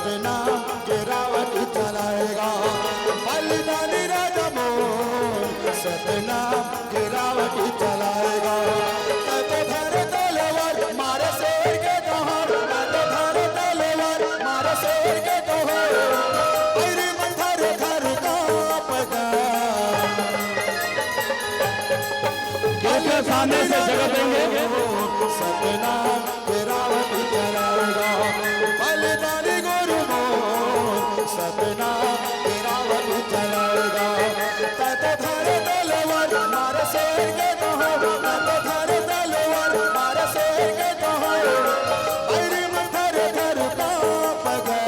सतनाम गिरावट चलाएगा। बलिदानी राजा मोर सतनाम गिरावट चलाएगा। तो धर तलवार मारे शेर के दहाड़, तो धर तलवार मारे शेर के दहाड़, अरे मंथर घर कांपेगा। कैसे सामने से जगह देंगे सतनाम गिरावट चलाएगा। बलिदानी गुरु मोर सतनाम गिरावट चलाएगा। तो धर तलवार मारे शेर के दहाड़, तो धर तलवार मारे शेर के दहाड़, अरे मंथर घर कांपेगा।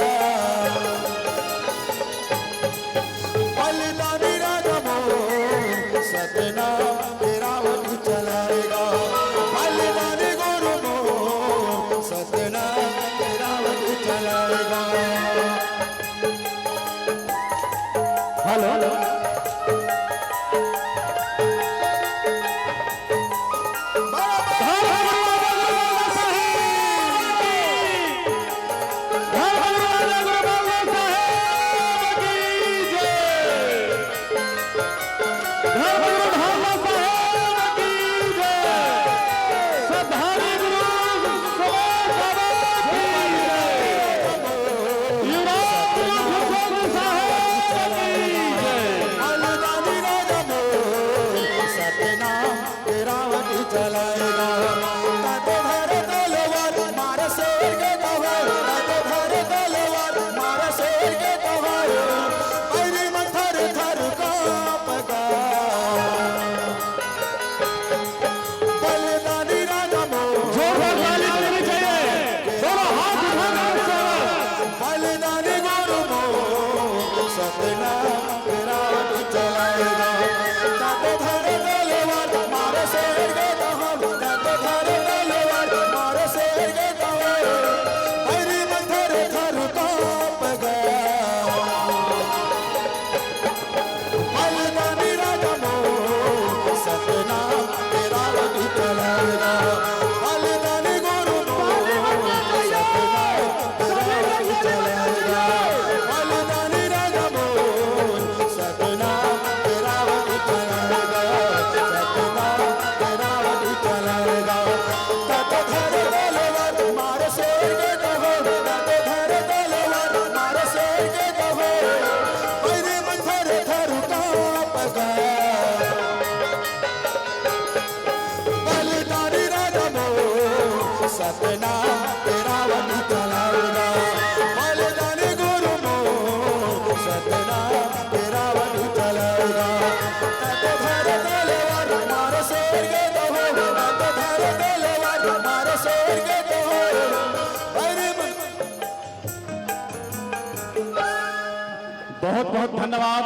बलिदानी राजा मोर सतनाम गिरावट चलाएगा। बलिदानी गुरु मोर सतनाम गिरावट चलाएगा। हेलो चलाएगा। तो धर तलवार मारे शेर के दहाड़, तो धर तलवार मारे शेर के दहाड़, अरे मंथर घर कांपेगा। बलिदानी राजा मोर बलिदानी गुरु मोर सतनाम गिरावट चलाएगा। तो धर तलवार मारे शेर के दहाड़, तो धर तलवार मारे शेर के दहाड़, अरे मंथर घर कांपेगा। बलिदानी राजा मोर सतनाम गिरावट चलाएगा। बलिदानी गुरु मोर सतनाम गिरावट चलाएगा। बलिदानी राजा मोर सतनाम गिरावट चलाएगा। सतनाम गिरावट चलाएगा। तो धर तलवार मारे शेर के दहाड़, तो धर तलवार मारे शेर के दहाड़, अरे मंथर घर कांपेगा। बलिदानी राजा मोर सतनाम गिरावट चलाएगा। बलिदानी गुरु मोर सतनाम गिरावट चलाएगा। तो धर तलवार मारे शेर के दहाड़, तो धर तलवार मारे शेर के दहाड़, अरे बहुत बहुत धन्यवाद।